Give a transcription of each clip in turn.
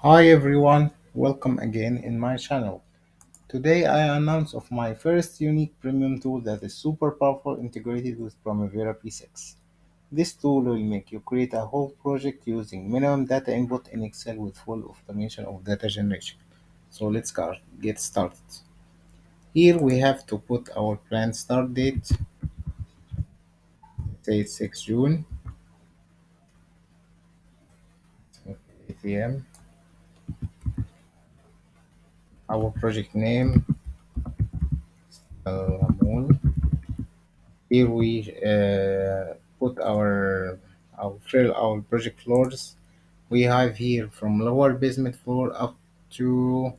Hi everyone, welcome again in my channel. Today I announce of my first unique premium tool that is super powerful integrated with Primavera P6. This tool will make you create a whole project using minimum data input in Excel with full automation of data generation. So get started. Here we have to put our planned start date, say it's 6 June, 8 am. Our project name, Moon. Here we put our fill our project floors. We have here from lower basement floor up to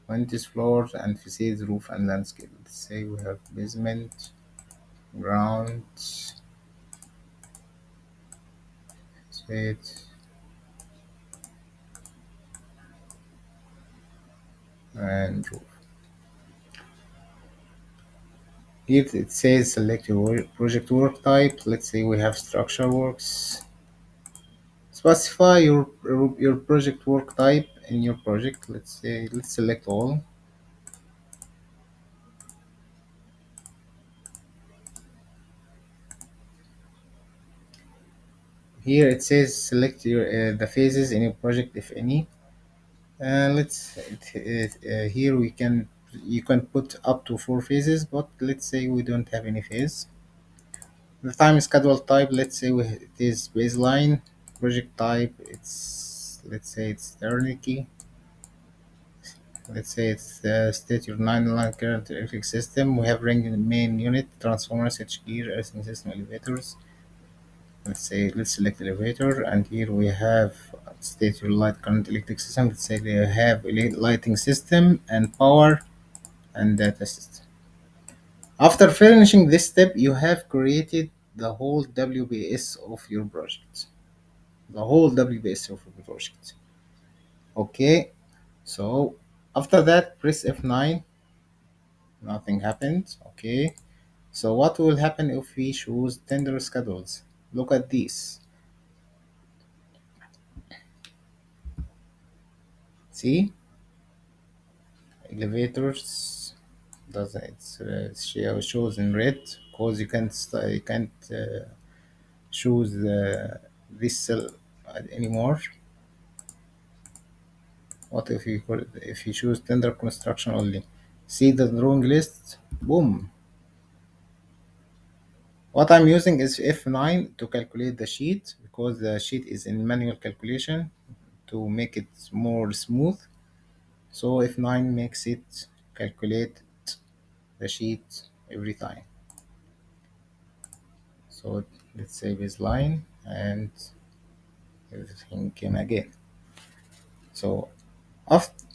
20th floors and facades, roof and landscape. Let's say we have basement, ground, facade, and roof. Here it says select your project work type. Let's say we have structure works. Specify your project work type in your project. Let's select all. Here it says select the phases in your project if any. Here we can you can put up to 4 phases, but let's say we don't have any phase. The time schedule type, it is baseline. Project type, it's turnkey. Let's say it's state your nine-line current electric system. We have ring main unit, transformer, switch gear, earthing system, elevators. Let's select elevator, and here we have state your light current electric system. Let's say they have lighting system and power and data system. After finishing this step, you have created the whole WBS of your project. The whole WBS of your project. Okay, so after that, press F9. Nothing happened. Okay, so what will happen if we choose tender schedules? Look at this. See, elevators doesn't shows in red because you can't choose this cell anymore. What if you choose tender construction only? See the drawing list? Boom. What I'm using is F9 to calculate the sheet because the sheet is in manual calculation to make it more smooth. So F9 makes it calculate the sheet every time. So let's say baseline and everything came again. So after,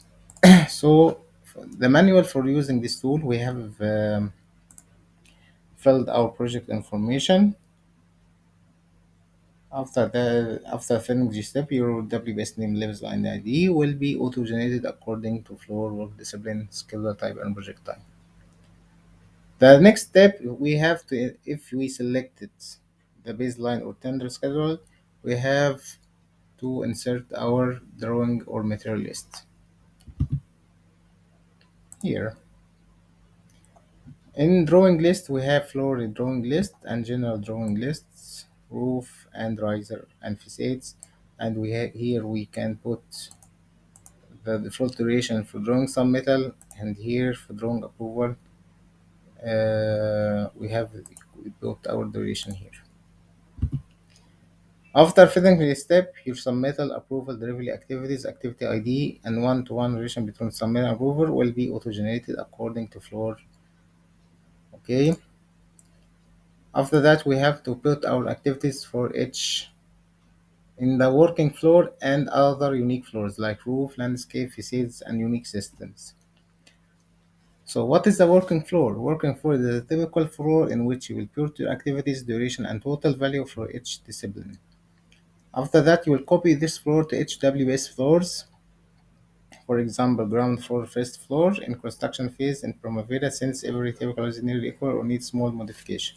so the manual for using this tool, we have filled our project information. After filling this step, your WBS name, levels, and ID will be auto-generated according to floor, work discipline, schedule type, and project type. The next step we have to, if we selected the baseline or tender schedule, we have to insert our drawing or material list here. In drawing list, we have floor drawing list and general drawing lists, roof and riser and facades, and here we can put the default duration for drawing some metal, and here for drawing approval, we put our duration here. After finishing this step, your submittal approval delivery activities, activity ID, and one-to-one relation between submittal and approval will be auto-generated according to floor. Okay. After that, we have to put our activities for each in the working floor and other unique floors like roof, landscape, facades, and unique systems. So what is the working floor? Working floor is a typical floor in which you will put your activities, duration, and total value for each discipline. After that, you will copy this floor to each WS floors. For example, ground floor, first floor, in construction phase in Primavera, since every typical is nearly equal or needs small modification.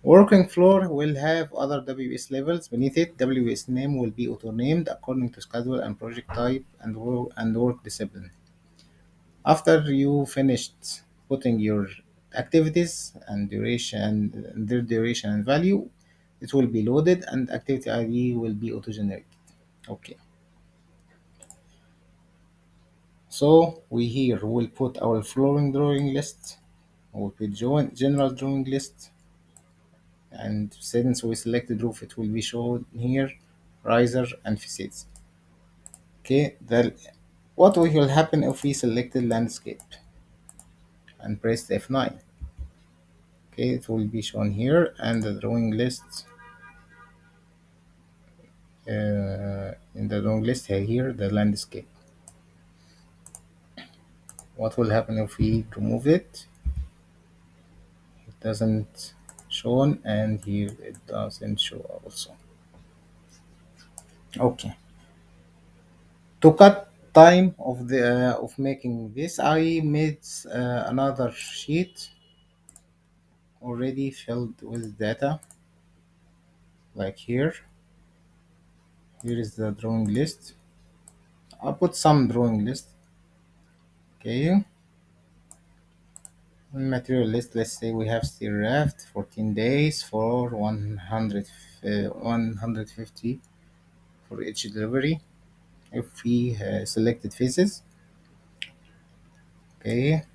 Working floor will have other WS levels beneath it. WS name will be auto-named according to schedule and project type and work discipline. After you finished putting your activities and duration, their duration and value, it will be loaded and activity ID will be auto-generated. Okay, so we here will put our flooring drawing list. We'll put general drawing list, and since we selected roof, it will be shown here, riser and facades. Okay, what will happen if we selected landscape and press F9? Okay, it will be shown here, and the drawing list in the long list here the landscape. What will happen if we remove it? It doesn't shown, and here it doesn't show also. Okay, to cut time of making this, I made another sheet already filled with data, like here is the drawing list. I put some drawing list. Okay, material list, let's say we have steel raft 14 days for 150 for each delivery. If we selected phases, okay,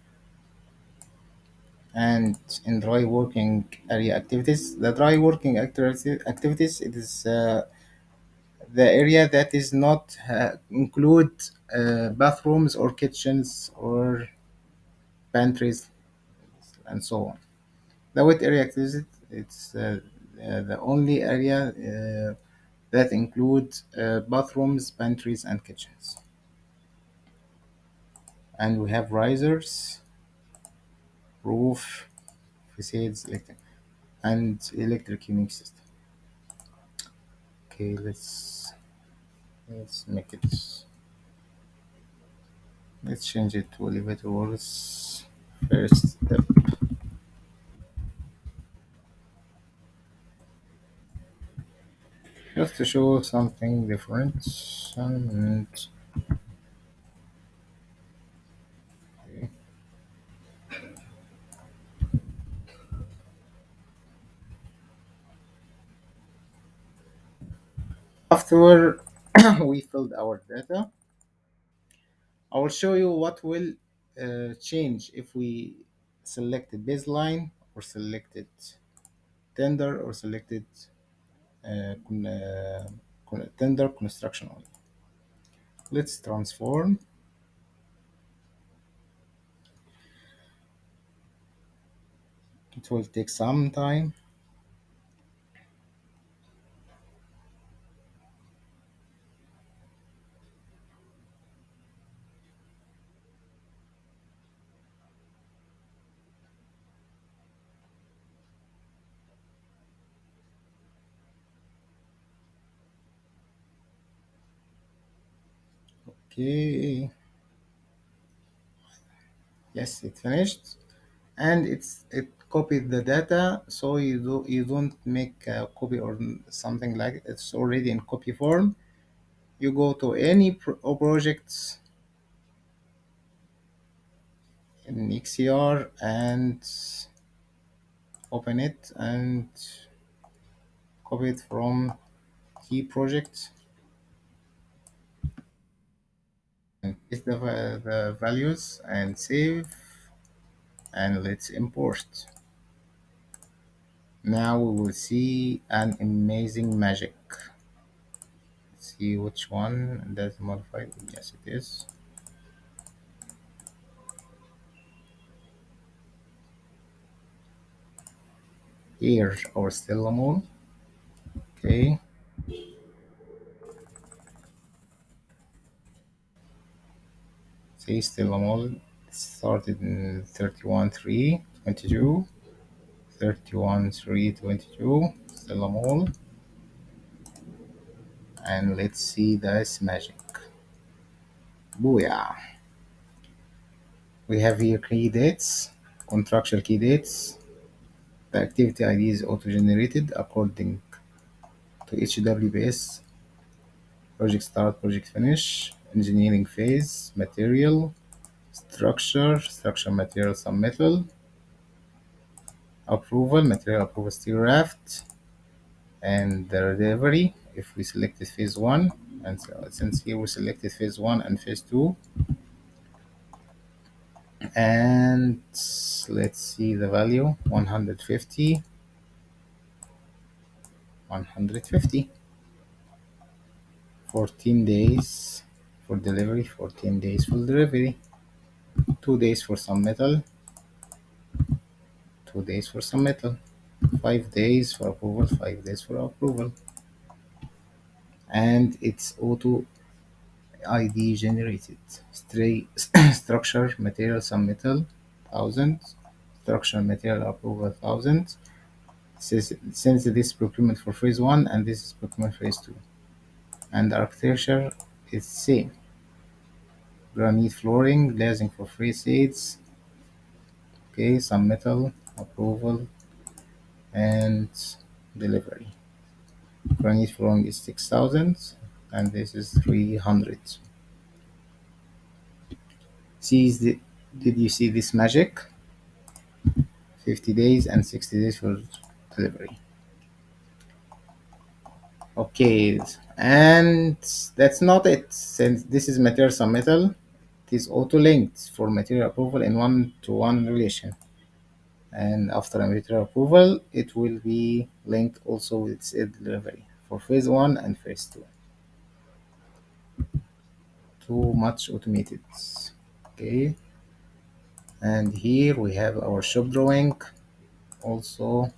and in dry working area activities, the dry working activities, it is the area that is not include bathrooms or kitchens or pantries and so on. The wet area activity, it's the only area that includes bathrooms, pantries, and kitchens. And we have risers, roof, facades, and electric heating system. Okay, let's make it. Let's change it to elevator works. First step, just to show something different. And okay. After we filled our data, I will show you what will change if we selected baseline or selected tender or selected tender construction only. Let's transform. It will take some time. Okay, yes, it finished, and it copied the data, so you don't make a copy or something like it. It's already in copy form. You go to any projects in XCR and open it and copy it from key project and paste the values and save, and let's import. Now we will see an amazing magic. Let's see which one that's modified. Yes, it is. Here our Stella mode. Okay, see Stella mode started in 31/3/22. 31/3/22 Stella mode, and let's see this magic. Booyah! We have here key dates, contractual key dates, The activity ID is auto-generated according to each WBS: project start, project finish, engineering phase, material, structure material submittal, approval, material approval steel raft, and the delivery. If we selected phase one, and so, since here we selected phase one and phase two, and let's see the value: 150, 150. 14 days for delivery, 14 days for delivery, 2 days for some metal, 2 days for some metal, 5 days for approval, 5 days for approval. And it's auto ID generated. Structure material some metal 1000, structure material approval 1000. Since this procurement for phase one and this is procurement phase two, and the architecture is same: granite flooring, glazing for free seats. Okay, some metal approval and delivery. Granite flooring is 6,000 and this is 300. Did you see this magic? 50 days and 60 days for delivery. Okay, and that's not it. Since this is material submittal, it is auto-linked for material approval in one-to-one relation. And after a material approval, it will be linked also with said delivery for phase one and phase two. Too much automated. Okay, and here we have our shop drawing, also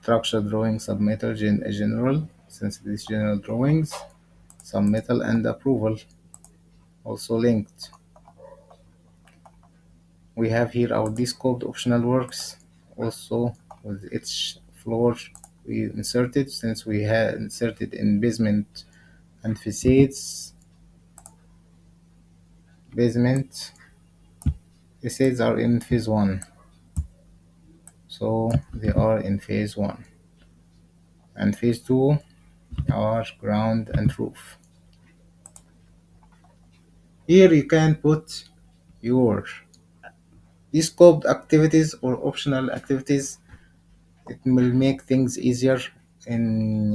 structure drawing, submittal, general. Since these general drawings, submittal and approval also linked. We have here our descoped optional works, also with each floor we inserted. Since we had inserted in basement and facades, facades are in phase one, so they are in phase one, and phase two are ground and roof. Here you can put your descoped activities or optional activities. It will make things easier in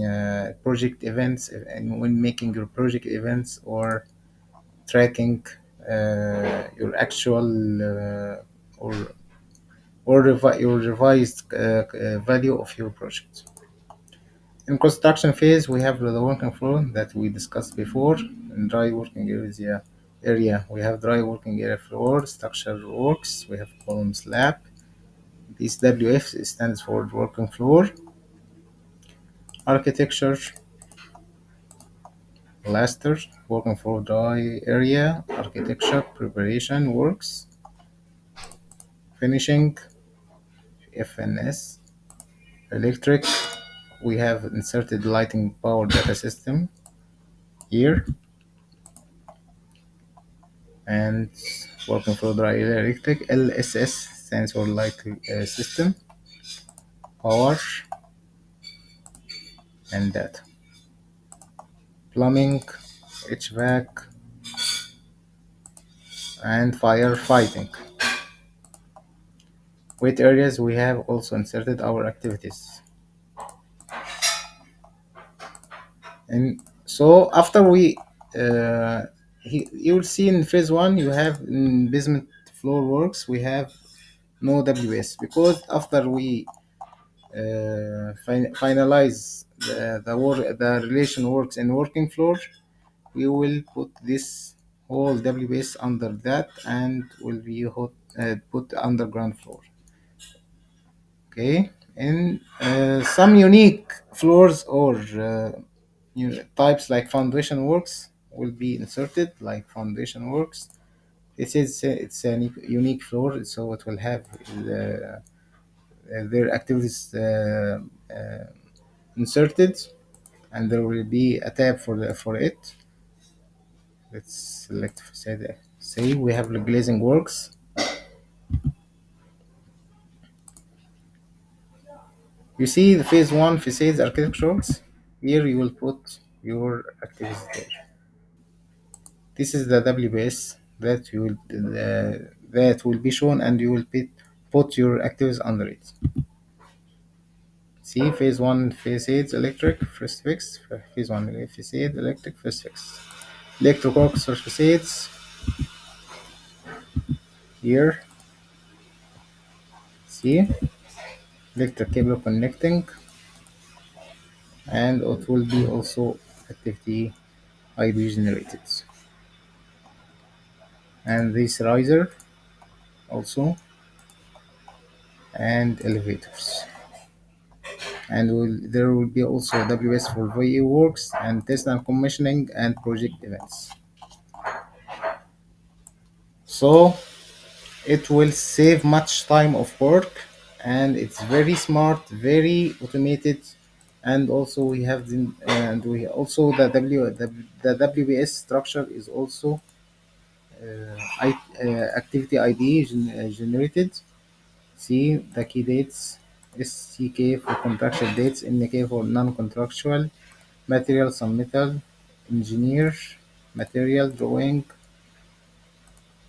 project events and when making your project events or tracking your actual or your revised value of your project. In construction phase, we have the working floor that we discussed before. In dry working area, we have dry working area floor, structure works, we have column slab. This WF stands for working floor. Architecture, plaster, working floor dry area, architecture, preparation works, finishing, FNS, electric. We have inserted lighting power data system here, and working floor dry electric. LSS stands for light system, power, and data. Plumbing, HVAC, and firefighting. Wet areas, we have also inserted our activities. And so after we you will see in phase one, you have in basement floor works, we have no WS, because after we finalize the relation works in working floor, we will put this whole WS under that and will be put underground floor. Okay, and some unique floors or types like foundation works will be inserted, like foundation works. It's a unique floor, so it will have their activities inserted, and there will be a tab for it. Let's select say we have the glazing works. You see the phase one facades architectures. Here you will put your activities there. This is the WBS that will be shown, and you will put your activities under it. See, phase one facades electric first fix. Phase one facade electric first fix. Electric orchestra facades here. See, electric cable connecting, and it will be also activity ID generated. And this riser also, and elevators. And there will be also WS for VE works and test and commissioning and project events. So it will save much time of work, and it's very smart, very automated. And also we have we also the WBS structure is also activity ID generated. See the key dates, SCK for contractual dates, NK for non-contractual, material submittal, engineer, material drawing,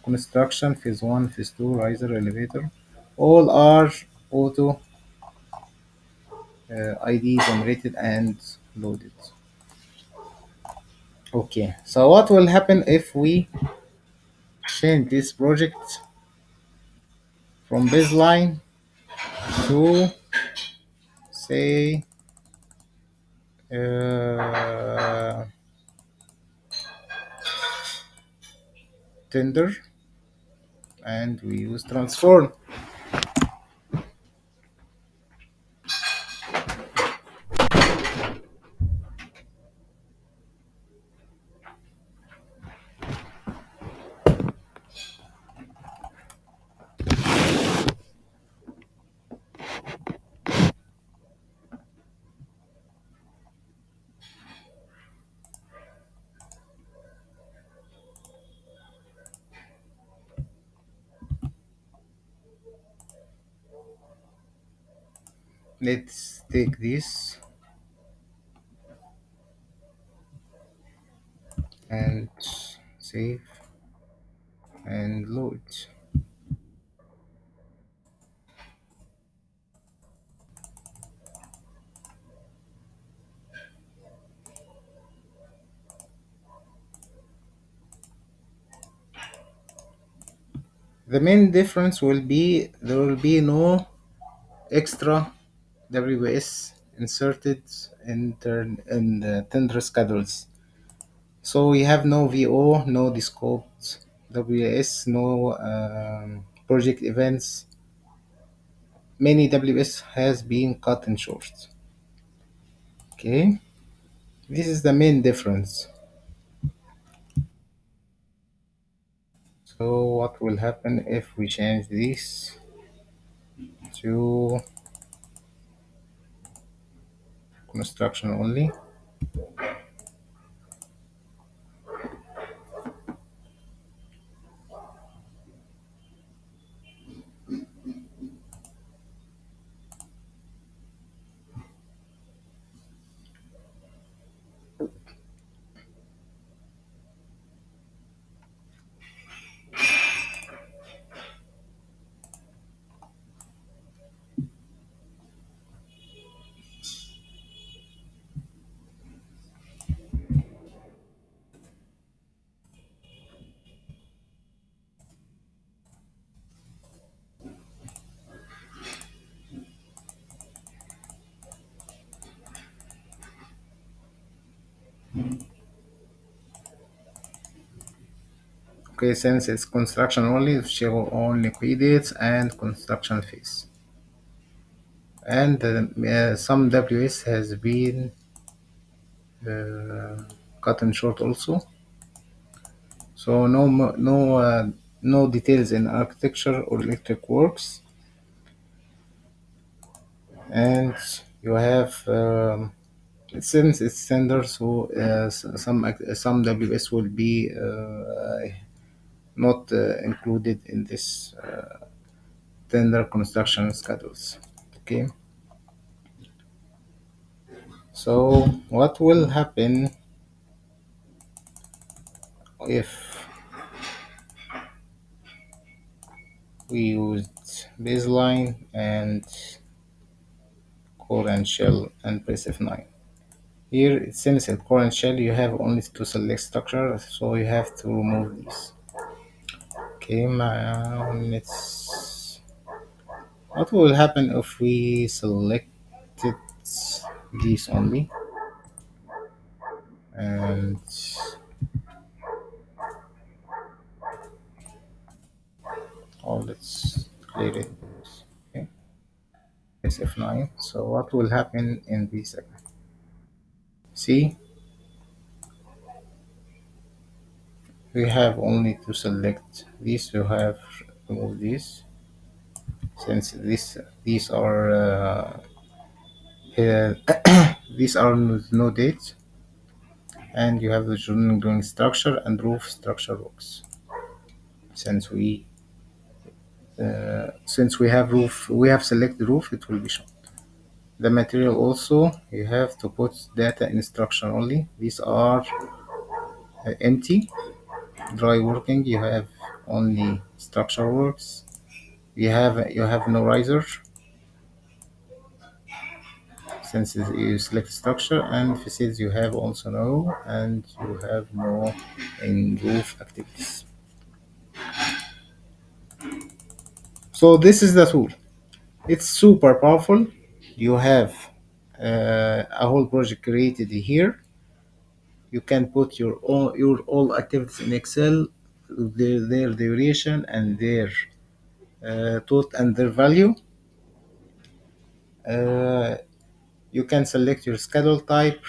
construction, phase one, phase two, riser, elevator. All are auto ID generated and loaded. Okay, so what will happen if we change this project from baseline to say uh, tender, and we use transform. Let's take this and save and load. The main difference will be there will be no extra WS inserted in the tender schedules. So we have no VO, no descoped WS, no project events. Many WS has been cut in short. Okay, this is the main difference. So what will happen if we change this to construction only? Okay, since it's construction only, show only key dates and construction phase. And some WS has been uh, cut in short also. So no details in architecture or electric works, and you have since it's standard, so some WS will be not included in this tender construction schedules. Okay. So what will happen if we used baseline and core and shell and press F9? Here, since it's core and shell, you have only to select structure, so you have to remove this. Okay, now let's. What will happen if we selected these only? And oh, let's clear it. Okay, press F9. So what will happen in this segment? See, we have only to select these. You have remove these since these are uh, these are no dates, and you have the journal going structure and roof structure works. Since we have roof, we have selected roof, it will be shown. The material also, you have to put data in structure only. These are empty. Dry working, you have only structure works. You have no riser since you select structure, and facades you have also no, and you have no in roof activities. So this is the tool. It's super powerful. You have a whole project created here. You can put your all activities in Excel, their duration and their total and their value. Uh, you can select your schedule type,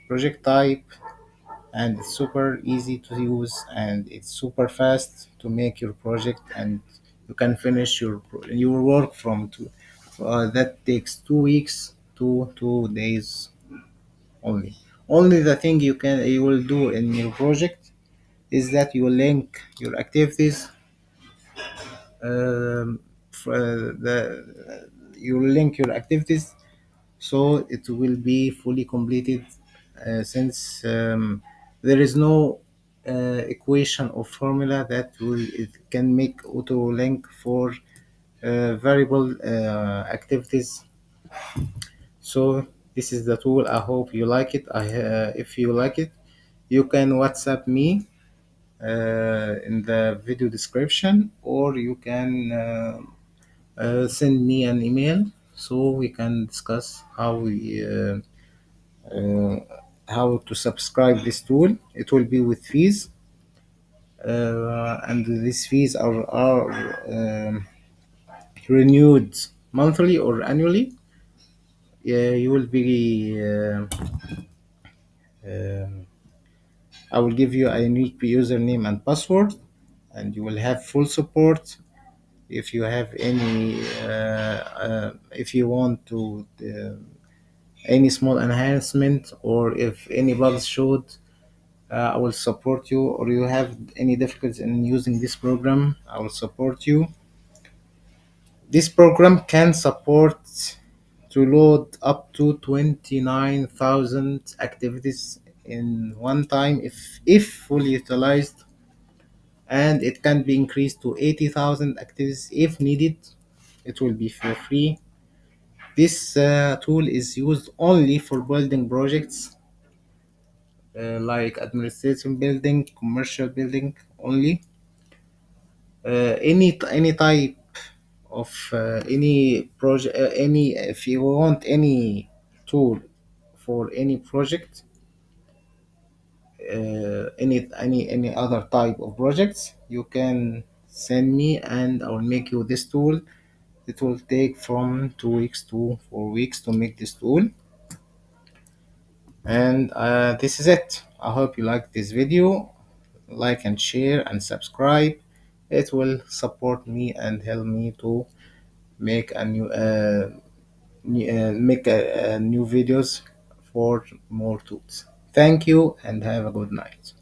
project type, and it's super easy to use and it's super fast to make your project, and you can finish your work from that takes 2 weeks to 2 days only. Only the thing you will do in your project is that you link your activities, for you link your activities so it will be fully completed, since there is no equation or formula that it can make auto link for variable activities. So this is the tool. I hope you like it. If you like it, you can WhatsApp me in the video description, or you can send me an email so we can discuss uh, how to subscribe this tool. It will be with fees, and these fees are renewed monthly or annually. You will be um I will give you a unique username and password, and you will have full support. If you have if you want to any small enhancement, or if any bugs showed, I will support you. Or you have any difficulties in using this program, I will support you. This program can support to load up to 29,000 activities in one time if fully utilized, and it can be increased to 80,000 activities if needed. It will be for free. This tool is used only for building projects, like administration building, commercial building only. Any type of any project, any if you want any tool for any project, any other type of projects, you can send me and I will make you this tool. It will take from 2 weeks to 4 weeks to make this tool. And this is it. I hope you like this video. Like and share and subscribe. It will support me and help me to make a new videos for more tools. Thank you and have a good night.